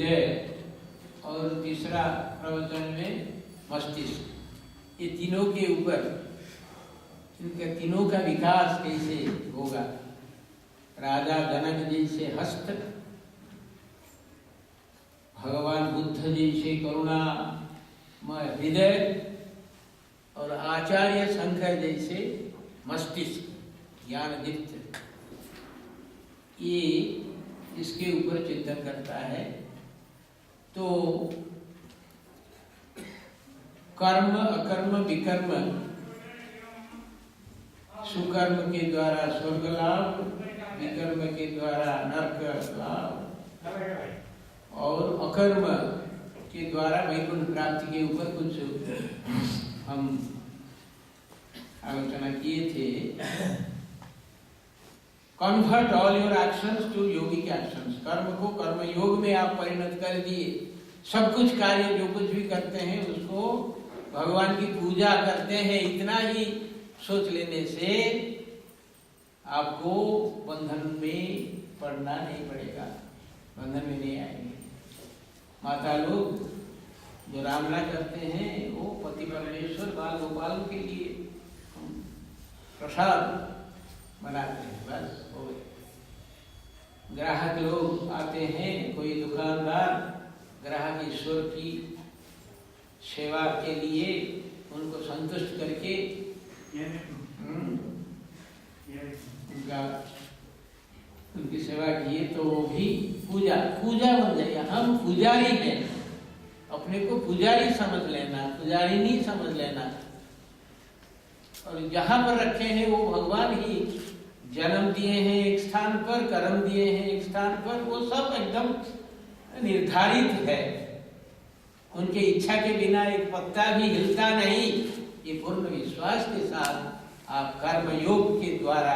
हृदय और तीसरा प्रवचन में मस्तिष्क। ये तीनों के ऊपर, इनके तीनों का विकास कैसे होगा। राजा जनक जैसे हस्त, भगवान बुद्ध जैसे करुणामय हृदय और आचार्य शंकर जैसे मस्तिष्क ज्ञान दीप्त, ये इसके ऊपर चिंतन करता है। तो कर्म अकर्म विकर्म, सुकर्म के द्वारा स्वर्ग लाभ, विकर्म के द्वारा नरक लाभ और अकर्म के द्वारा वैकुंठ प्राप्ति के ऊपर कुछ हम आलोचना किए थे। Convert all your actions to योगिक एक्शंस। कर्म को कर्म योग में आप परिणत कर दिए। सब कुछ कार्य जो कुछ भी करते हैं उसको भगवान की पूजा करते हैं, इतना ही सोच लेने से आपको बंधन में पड़ना नहीं पड़ेगा, बंधन में नहीं आएंगे। माता लोग जो रामला करते हैं वो पति परमेश्वर बाल गोपाल के लिए प्रसाद बनाते हैं, बस हो गए। ग्राहक लोग आते हैं, कोई दुकानदार ग्राहक ईश्वर की सेवा के लिए उनको संतुष्ट करके उनकी सेवा किए तो वो भी पूजा बन जाएगा। हम पुजारी हैं, अपने को पुजारी समझ लेना, पुजारी नहीं समझ लेना। और जहां पर रखे हैं वो भगवान ही जन्म दिए हैं एक स्थान पर, कर्म दिए हैं एक स्थान पर, वो सब एकदम निर्धारित है। उनके इच्छा के बिना एक पत्ता भी हिलता नहीं। ये पूर्ण विश्वास के साथ आप कर्म योग के द्वारा,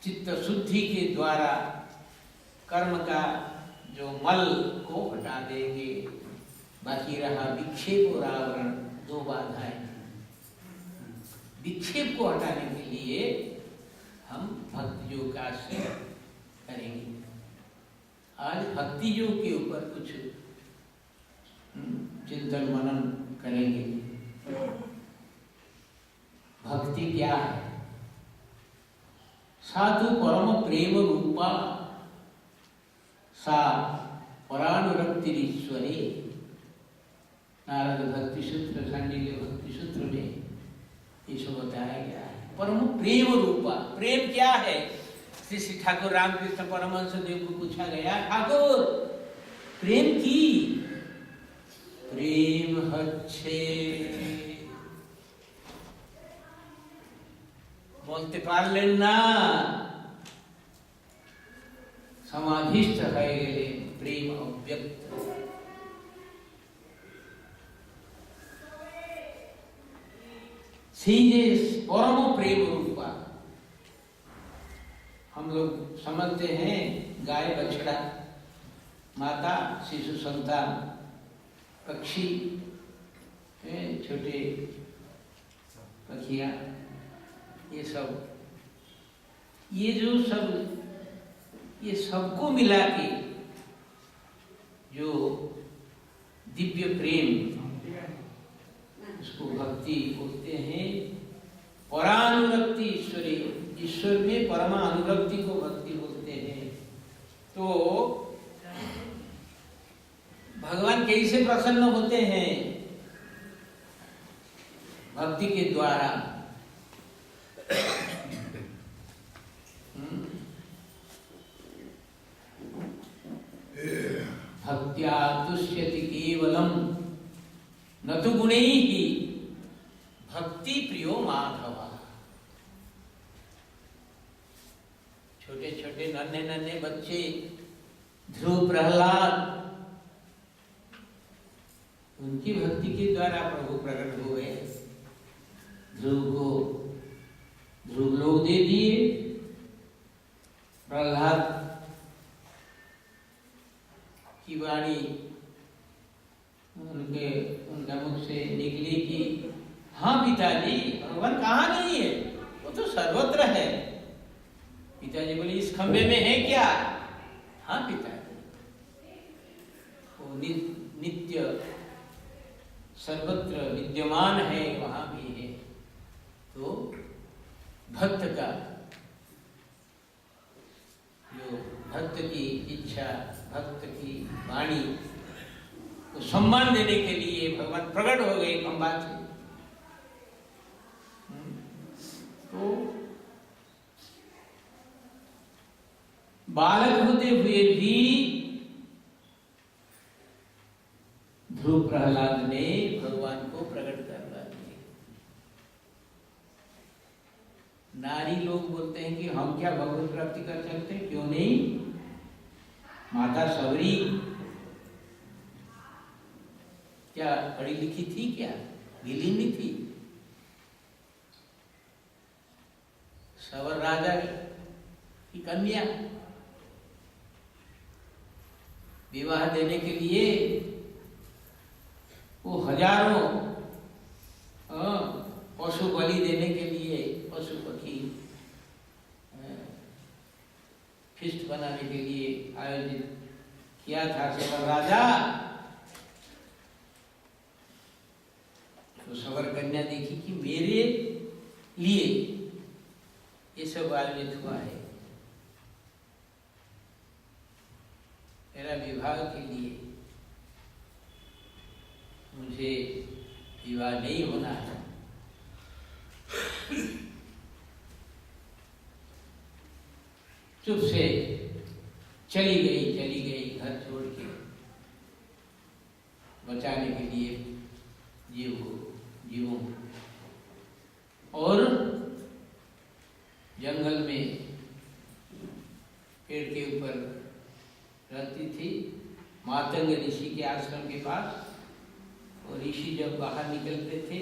चित्त शुद्धि के द्वारा कर्म का जो मल को हटा देंगे। बाकी रहा विक्षेप और आवरण, दो बाधाएं। विक्षेप को हटाने के लिए हम भक्ति योग का आश्रय करेंगे। आज भक्ति योग के ऊपर कुछ चिंतन मनन करेंगे। भक्ति क्या है? साधु परम प्रेम रूपा सा परानुरक्ति ईश्वरे। नारद भक्ति सूत्र, सांडिल्य भक्ति सूत्र में ये सब बताया गया है। परम प्रेम रूपा, प्रेम क्या है? श्री ठाकुर रामकृष्ण परमहंस देव को पूछा गया, ठाकुर प्रेम की? प्रेम হচ্ছে, বলতে পারলেন না, সমাধিস্থ হয়ে গেলেন, প্রেম অব্যক্ত। সেই যে परम प्रेम रूपा, हम लोग समझते हैं गाय बछड़ा, माता शिशु संतान, पक्षी, छोटे पखियां, ये सब, ये जो सब, ये सबको मिला के जो दिव्य प्रेम, उसको भक्ति बोलते हैं। परानुरक्ति ईश्वरी, ईश्वर में परमानुरक्ति को भक्ति बोलते हैं। तो भगवान कैसे प्रसन्न होते हैं? भक्ति के द्वारा। भक्त्या तुष्यति केवलम न तो गुणैः भक्ति प्रियो माधव। छोटे छोटे नन्हे नन्हे बच्चे, ध्रुव प्रहलाद, उनकी भक्ति के द्वारा प्रभु प्रकट हुए। ध्रुव लोग दे दिए, प्रहलाद की वाणी उनका मुख से निकली कि हाँ पिताजी, भगवान कहाँ नहीं है? वो तो सर्वत्र है। पिताजी बोले, इस खंबे में है क्या? हाँ पिताजी। नित्य सर्वत्र विद्यमान है, वहां भी है। तो भक्त का जो भक्त की इच्छा, भक्त की वाणी को सम्मान देने के लिए भगवान प्रकट हो गए खंबा से। तो बालक होते हुए भी ध्रुव प्रहलाद ने भगवान को प्रकट करवा दिया। नारी लोग बोलते हैं कि हम क्या भगवत प्राप्ति कर सकते हैं, क्यों नहीं? माता सबरी क्या पढ़ी लिखी थी? क्या गिलिनी थी? सवर राजा की कन्या विवाह देने के लिए वो हजारों पशु बलि देने के लिए, पशु पक्षी फिस्ट बनाने के लिए आयोजित किया था सवर राजा। तो सवर कन्या देखी कि मेरे लिए ये सब आयोजित हुआ है, मेरा विवाह के लिए मुझे विवाह नहीं होना है। चुप से चली गई घर छोड़ के, बचाने के लिए जीवों। और जंगल में पेड़ के ऊपर रहती थी, मातंग ऋषि के आश्रम के पास। और ऋषि जब बाहर निकलते थे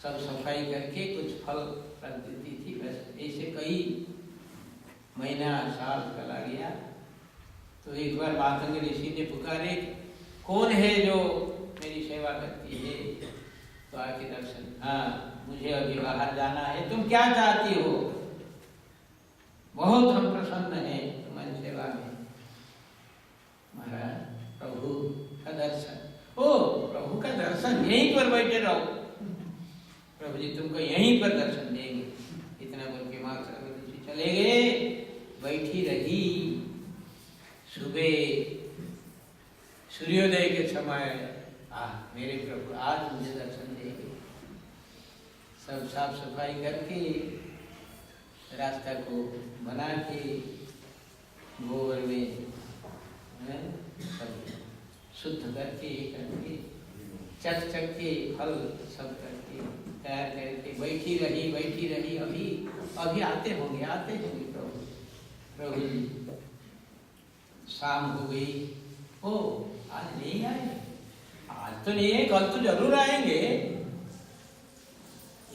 सब सफाई करके कुछ फल रख देती थी। बस ऐसे कई महीना साल चला गया। तो एक बार मातंग ऋषि ने पुकारे, कौन है जो मेरी सेवा करती है? तो आके दर्शन, हाँ मुझे अभी बाहर जाना है, तुम क्या चाहती हो? बहुत हम प्रसन्न हैं तुम्हारी सेवा में। महाराज प्रभु का दर्शन, ओ प्रभु का दर्शन, यहीं पर बैठे रहो, प्रभु जी तुमको यहीं पर दर्शन देंगे। इतना बोल के माँ सरस्वती चले गए। बैठी रही। सुबह सूर्योदय के समय मेरे प्रभु आज मुझे दर्शन देंगे। सब साफ सफाई करके रास्ता को बना के गोबर में सब शुद्ध करके चक के फल सब करके तैयार करके बैठी रही। अभी आते होंगे प्रभु जी। शाम हो गई। ओ आज नहीं आए? आज तो नहीं है, कल तो जरूर आएंगे।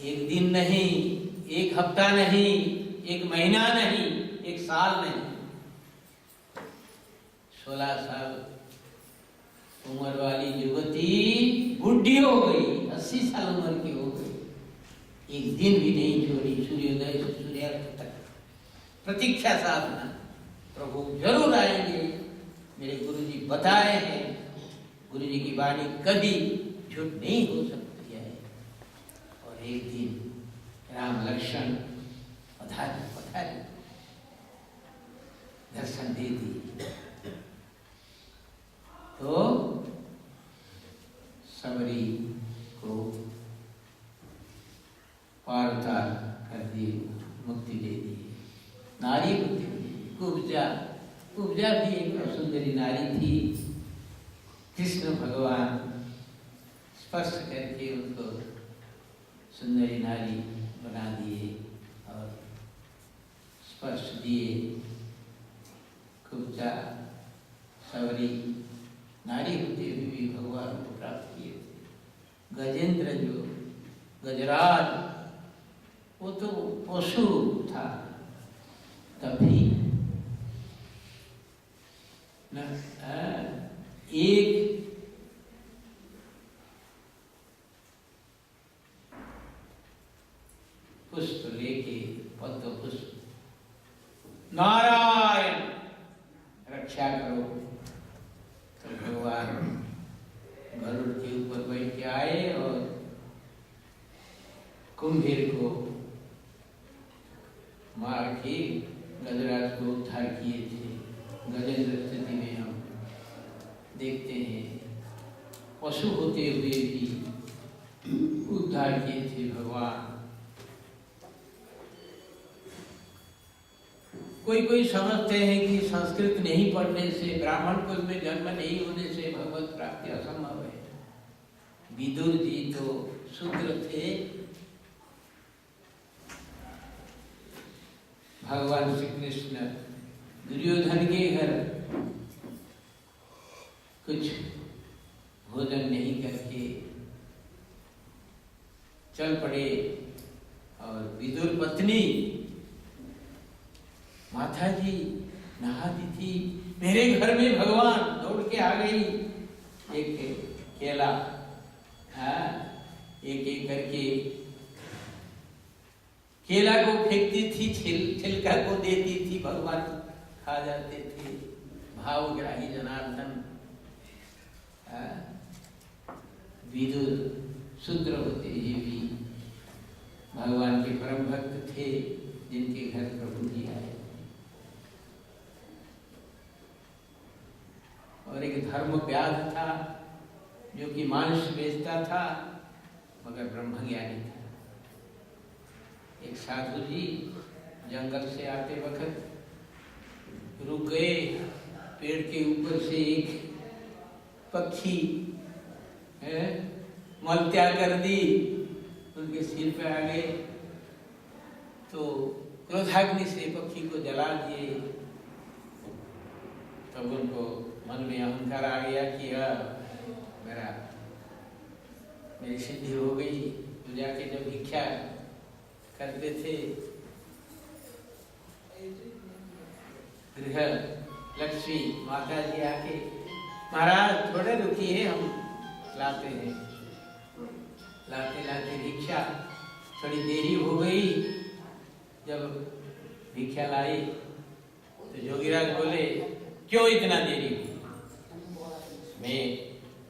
एक दिन नहीं, एक हफ्ता नहीं, एक महीना नहीं, एक साल नहीं, 16 साल उम्र वाली युवती बुढ़ी हो गई, 80 साल उम्र की हो गई। एक दिन भी नहीं छोड़ी, सूर्योदय से सूर्यास्त तक प्रतीक्षा साधना। प्रभु जरूर आएंगे, मेरे गुरुजी बताए हैं। गुरुजी की वाणी कभी झूठ नहीं हो सकती है। और एक दिन राम लक्ष्मण पधारे दर्शन दे दिए। तो सबरी को पार उतार कर दिए, मुक्ति दे दी। नारी मुक्ति दी। कुब्जा भी एक सुंदरी नारी थी। कृष्ण भगवान स्पर्श करके उनको सुंदरी नारी बना दिए और स्पर्श दिए। कुब्जा सबरी नारी होते हुए भी भगवान को प्राप्त किए थे। गजेंद्र जो गजराज, वो तो पशु था, तभी न एक पुष्प लेके, पद्म पुष्प, नारायण रक्षा करो, तो भगवान उद्धार किए थे। गजेंद्र स्थिति में हम देखते हैं पशु होते हुए भी उद्धार किए थे भगवान। कोई कोई समझते हैं कि संस्कृत नहीं पढ़ने से, ब्राह्मण कुल में जन्म नहीं होने से भगवत प्राप्ति असंभव है। विदुर जी तो शूद्र थे, भगवान श्री कृष्ण दुर्योधन के घर कुछ भोजन नहीं करके चल पड़े और विदुर पत्नी माता जी नहाती थी, मेरे घर में भगवान दौड़ के आ गई। एक केला एक एक करके केला को फेंकती थी, छिलका को देती थी, भगवान खा जाते थे। भावग्राही जनार्दन। विदुर शूद्र होते ही भी भगवान के परम भक्त थे, जिनके घर प्रभु जी आए। और एक धर्म व्याध था जो कि मांस बेचता था मगर ब्रह्म ज्ञानी था। एक साधु जी जंगल से आते वक्त रुक गए, पेड़ के ऊपर से एक पक्षी मल त्याग कर दी, उनके सिर पे आ गए तो क्रोधाग्नि से पक्षी को जला दिए। तब उनको मन में अहंकार आ गया कि मेरी सिद्धि हो गई। तो जाके जब भिक्षा करते थे गृह लक्ष्मी माता जी आके, महाराज थोड़े रुकिए हम लाते हैं। लाते लाते भिक्षा थोड़ी देरी हो गई। जब भिक्षा लाई तो जोगीराज बोले, क्यों इतना देरी हुई? मैं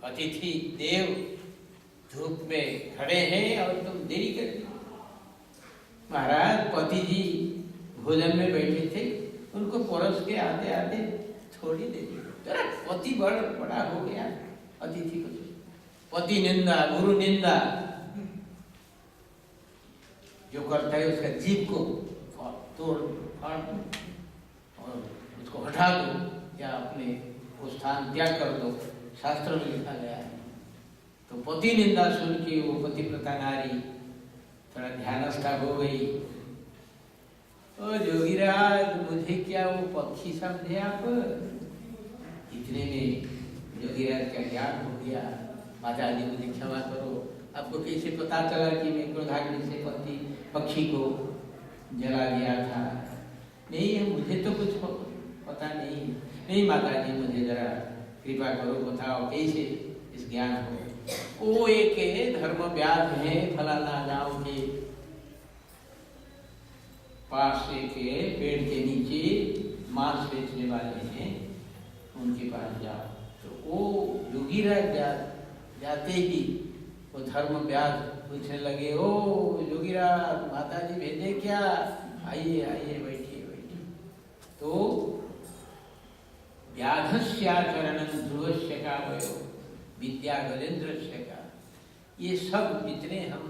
अतिथि देव धूप में खड़े हैं और तुम देरी कर दी। महाराज पति जी भोजन में बैठे थे, उनको परोस के आते आते थोड़ी देरी, जरा पति बड़ा हो गया अतिथि को। पति निंदा गुरु निंदा जो करता है उसका जीभ को तोड़ फाड़ और उसको हटा दो या अपने वो स्थान त्याग कर दो, शास्त्र में लिखा गया है। तो पति निंदा सुन के वो पतिव्रता नारी थोड़ा ध्यानस्था हो गई। ओ जोगीराज मुझे क्या वो पक्षी समझे आप? इतने में जोगीराज का ज्ञान हो गया। माता जी मुझे क्षमा करो, आपको कैसे पता चला कि मैं क्रोधाग्नि से पक्षी को जला दिया था? नहीं मुझे तो कुछ पता नहीं। नहीं माता जी मुझे जरा कृपा करो, बताओ कैसे इस ज्ञान को। वो एक धर्म व्याध है फलाना गांव के पास एक पेड़ के नीचे मांस बेचने वाले हैं, उनके पास जाओ। तो वो योगीराज जाते ही वो धर्म व्याध पूछने लगे, ओ योगीराज माता जी भेजे क्या? आइए आइए बैठिए बैठिए। तो व्याधस्याचरणं ध्रुवस्य का वयो विद्या गजेंद्रस्य का, ये सब जितने हम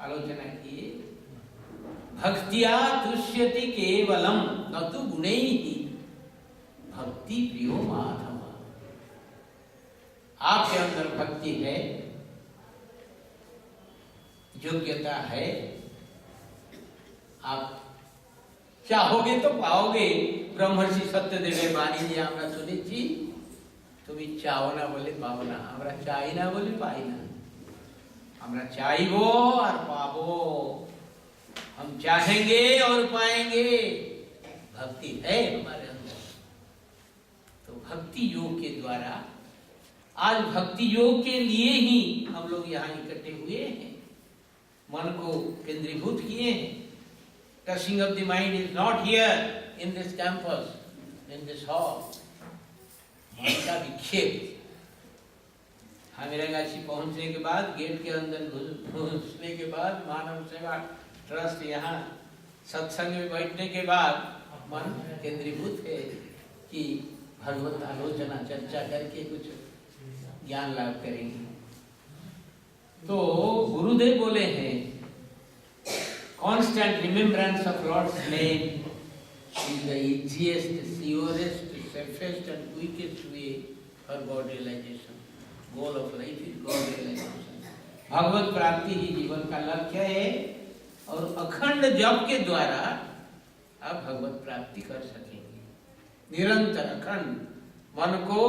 आलोचना किए, भक्तिया तुष्यति केवलम न तु गुणैः भक्ति प्रियो माधव। आपके अंदर भक्ति है, योग्यता है, आप चाहोगे तो पाओगे। ब्रह्मर्षि सत्यदेव वाणी जी আমরা শুনেছি, তুমি চাও না বলে পাও না, আমরা চাই না বলে পাই না। আমরা চাইবো আর পাবো, हम चाहेंगे और पाएंगे। भक्ति है हमारे अंदर। तो भक्ति योग के द्वारा, आज भक्ति योग के लिए ही हम लोग यहाँ इकट्ठे हुए हैं, मन को केंद्रीभूत किए हैं। Touching of the mind is not here in this campus, in this hall. मन का विक्षेप हमीरगाछी पहुंचने के बाद, गेट के अंदर घुसने के बाद, मानव सेवा ट्रस्ट यहाँ सत्संग में बैठने के बाद मन केंद्रीभूत है कि भगवत आलोचना चर्चा करके कुछ ज्ञान लाभ करेंगे। तो गुरुदेव बोले हैं constant remembrance of Lord's name is the easiest, surest, safest and quickest way for God realization. Goal of life is God realization. भगवत प्राप्ति ही जीवन का लक्ष्य है और अखंड जप के द्वारा आप भगवत प्राप्ति कर सकेंगे। निरंतर अखंड मन को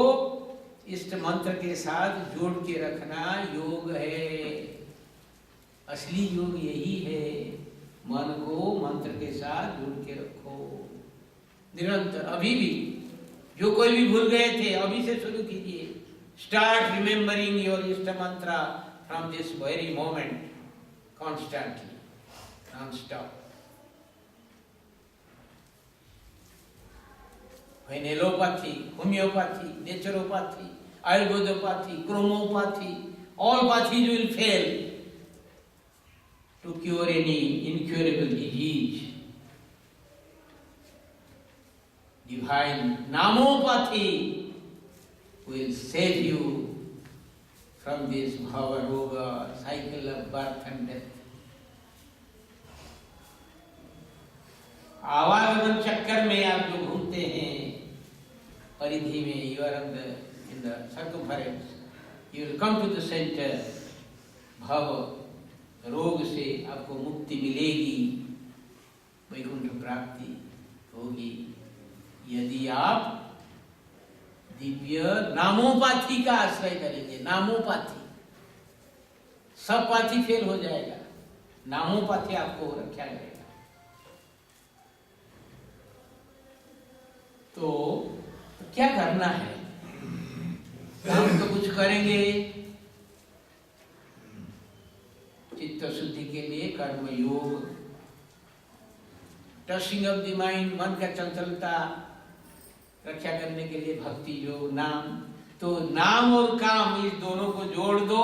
इष्ट मंत्र के साथ जोड़ के रखना योग है। असली योग यही है, मन को मंत्र के साथ जोड़ के रखो निरंतर। अभी भी जो कोई भी भूल गए थे अभी से शुरू कीजिए। स्टार्ट रिमेम्बरिंग योर इष्ट मंत्र from this very moment constantly non stop. When allopathy, homeopathy, naturopathy, ayurvedopathy, chromopathy, all pathies will fail to cure any incurable disease. Divine namopathy will save you from this bhava roga, cycle of birth and death. आवागमन चक्कर में आप जो घूमते हैं परिधि में, you are in the circumference, you will come to the center. भव रोग से आपको मुक्ति मिलेगी, वैकुंठ प्राप्ति होगी यदि आप दिव्य नामोपाथी का आश्रय करेंगे। नामोपाथी, सब पाथी फेल हो जाएगा, नामोपाथी आपको रक्षा करेगा। तो क्या करना है? काम तो कुछ करेंगे। चित्त शुद्धि के लिए कर्म योग, टचिंग ऑफ द माइंड, मन का चंचलता रक्षा करने के लिए भक्ति योग, नाम। तो नाम और काम इस दोनों को जोड़ दो।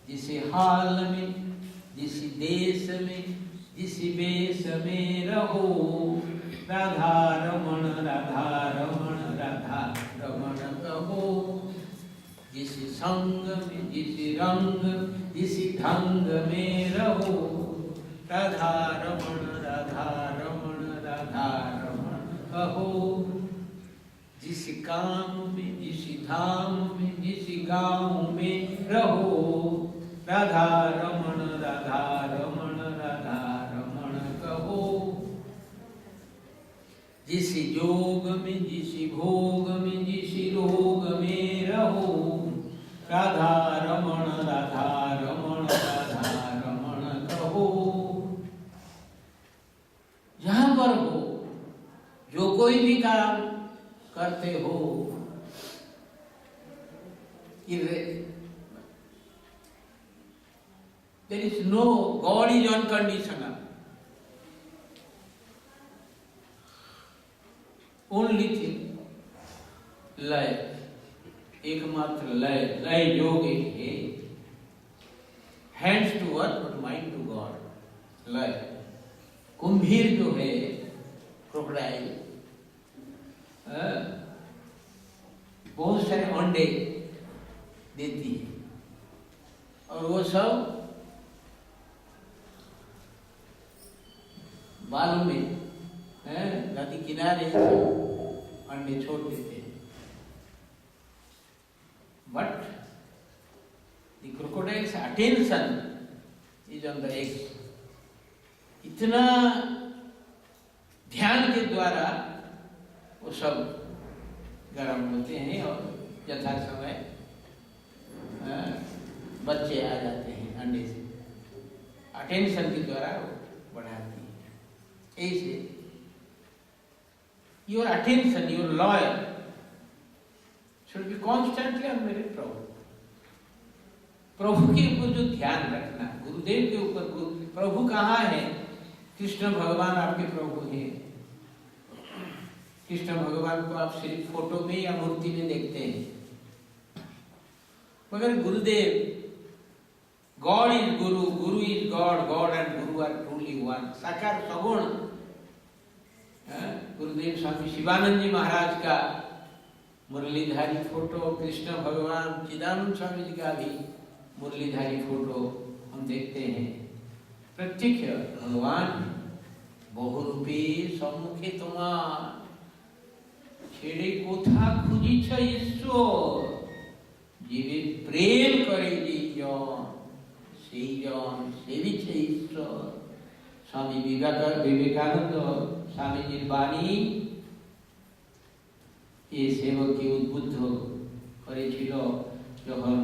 जिस हाल में, जिस देश में, जिस वेश में रहो, राधा रमण राधा रमण राधा रमण कहो। जिस संग में, जिस रंग, जिस ढंग में रहो, राधा रमण राधा रमण राधा रमण कहो। जिस काम में, जिस धाम में, जिस गांव में रहो, राधा रमण राधा रमण राधा रमण कहो। जिस योग में, जिस भोग में, जिस रोग में रहो, राधा रमण राधा रमण राधा रमण कहो। जहां पर हो, जो कोई भी काम करते हो, there is no, God is unconditional. Only thing, लय, एकमात्र लय, लय योग एक है। Hands to work but mind to God. लय, कुंभीर जो है, क्रोकोडाइल, बहुत सारे अंडे देती है और वो सब बालू में, नदी किनारे अंडे छोड़ देते हैं। But the crocodiles attention is on the eggs. इतना ध्यान के द्वारा वो सब गर्म होते हैं और यथा समय बच्चे आ जाते हैं अंडे से। अटेंशन के द्वारा वो बढ़ाती है। ऐसे your attention, your loyal should be constantly on मेरे प्रभु। प्रभु के ऊपर जो ध्यान रखना, गुरुदेव के ऊपर। प्रभु कहाँ है? कृष्ण भगवान आपके प्रभु हैं। कृष्ण भगवान को आप सिर्फ फोटो में या मूर्ति में देखते हैं, मगर गुरुदेव, God is Guru, Guru is God, God and Guru are truly one. साकार सगुण। गुरुदेव स्वामी शिवानंद जी महाराज का मुरलीधारी फोटो, कृष्ण भगवान चिदानंद स्वामी जी का भी मुरलीधारी फोटो हम देखते हैं। प्रत्यक्ष भगवान बहुरूपी सम्मुखे तुम्हार, ছেড়ে কোথা খুঁজিছ ঈশ্বর, জীবে প্রেম করে যেই জন, সেই জন সেবিছে ঈশ্বর। স্বামী বিবেকানন্দ স্বামীজির বাণী এই সেবককে উদ্বুদ্ধ করেছিল যখন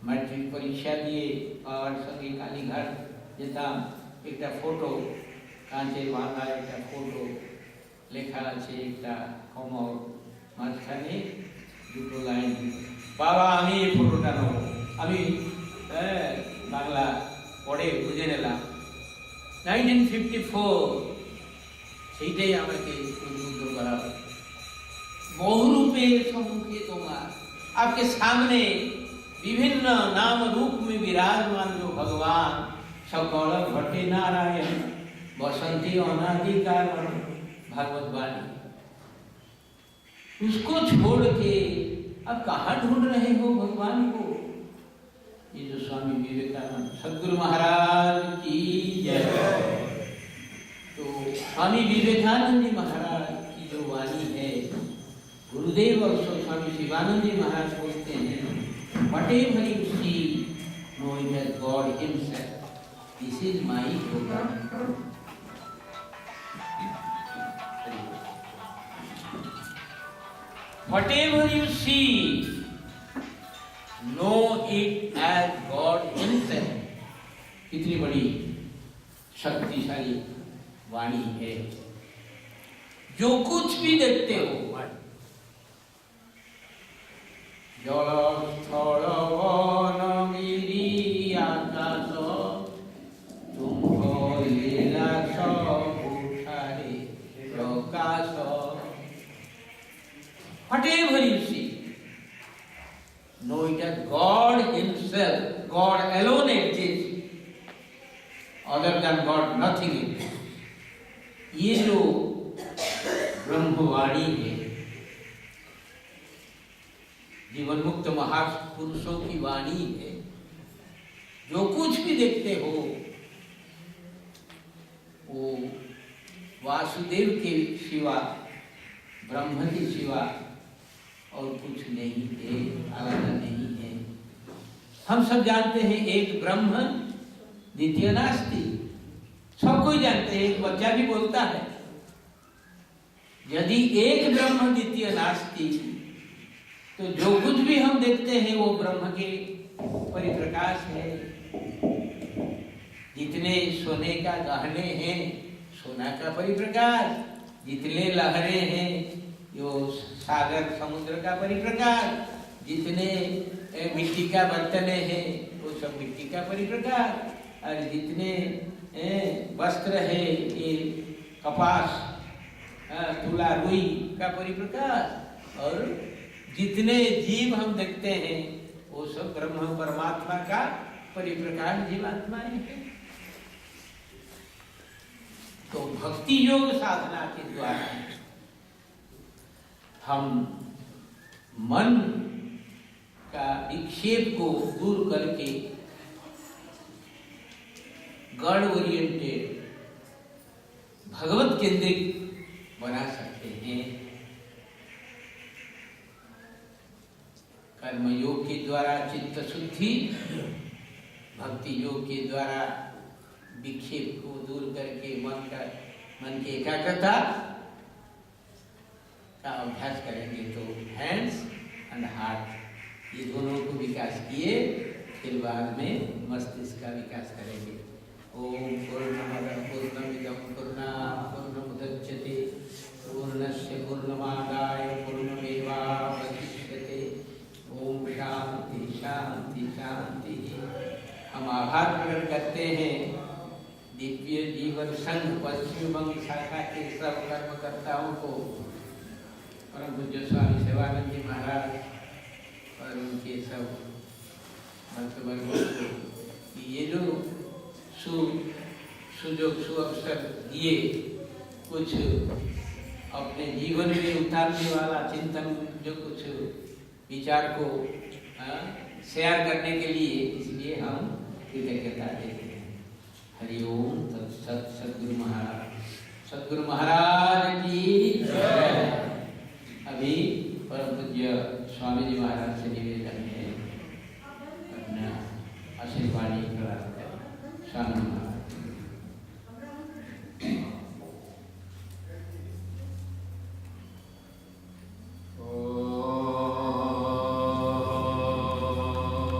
ম্যাট্রিক পরীক্ষা দিয়ে পাওয়ার সঙ্গে কালীঘাট যেতাম। একটা ফটো, কাঁচের বাঁধা একটা ফটো, লেখা আছে একটা কমর, মাঝখানে দুটো লাইন, বাবা আমি এই ফটোটা নেব। আমি বাংলা পড়ে বুঝে নিলাম 1954, সেইটাই আমাকে উদ্বুদ্ধ করা। बहुरूपे सम्मुखे तुम्हार, आपके सामने विभिन्न नाम रूप में विराजमान जो भगवान, सकल घटे नारायण बसंती अनादि कारण, भागवत वाणी, उसको छोड़ के अब कहाँ ढूंढ रहे हो भगवान को? ये जो स्वामी विवेकानंद सदगुरु महाराज की जय। तो स्वामी विवेकानंद जी महाराज की जो वाणी है, गुरुदेव और स्वामी शिवानंद जी महाराज बोलते हैं, whatever you see, know it as God Himself. This is my program. Whatever you see, know it as God Himself. कितनी बड़ी शक्तिशाली वाणी है। जो कुछ भी देखते हो, जल स्थल वन गिरि आकाश, तुम्भ लीला सबुठारे प्रकाश। Whatever you see, know it as God Himself. God alone exists. Other than God, nothing exists. ये जो ब्रह्मवाणी है, जीवन मुक्त महापुरुषों की वाणी है। जो कुछ भी देखते हो वो वासुदेव के सिवा, ब्रह्म के सिवा और कुछ नहीं है, आलादा नहीं है। हम सब जानते हैं एक ब्रह्म द्वितीय नास्ति, सब कोई जानते हैं, एक बच्चा भी बोलता है। यदि एक ब्रह्म द्वितीय नास्ति, तो जो कुछ भी हम देखते हैं वो ब्रह्म के परिप्रकाश है। जितने सोने का गहने हैं, सोना का परिप्रकाश, जितने लहरें हैं यो सागर समुद्र का परिप्रकाश, जितने मिट्टी का बर्तने हैं वो सब मिट्टी का परिप्रकाश, और जितने वस्त्र है ये कपास तुला रुई का परिप्रकाश, और जितने जीव हम देखते हैं वो सब ब्रह्म परमात्मा का परिप्रकाश जीवात्माएं हैं। तो भक्ति योग साधना के द्वारा हम मन का विक्षेप को दूर करके गॉड ओरिएंटेड, भगवत केंद्रित बना सकते हैं। कर्म योग के द्वारा चित्त शुद्धि, भक्ति योग के द्वारा विक्षेप को दूर करके मन की एकाग्रता का अभ्यास करेंगे तो हैंड्स एंड हार्ट ये दोनों को विकास किए, फिर बाद में मस्तिष्क का विकास करेंगे। ओम पूर्णमदः पूर्णमिदं पूर्णात् पूर्णमुदच्यते पूर्णस्य पूर्णमादाय पूर्णमेवावशिष्यते। ओम शांति शांति शांति। हम आभार प्रकट करते हैं दिव्य जीवन संघ पश्चिम बंग शाखा के सब कर्मकर्ताओं को, परम पूज्य स्वामी शिवानंद जी महाराज और उनके सब भक्तवर्गों को ये जो सुजोग अवसर दिए, कुछ अपने जीवन में उतारने वाला चिंतन, जो कुछ विचार को शेयर करने के लिए, इसलिए हम कृतज्ञता देते हैं। हरिओम तत्सत। सद्गुरु महाराज की जय। अभी परम पूज्य स्वामी जी महाराज से निवेदन है अपना आशीर्वाणी प्राप्त स्वामी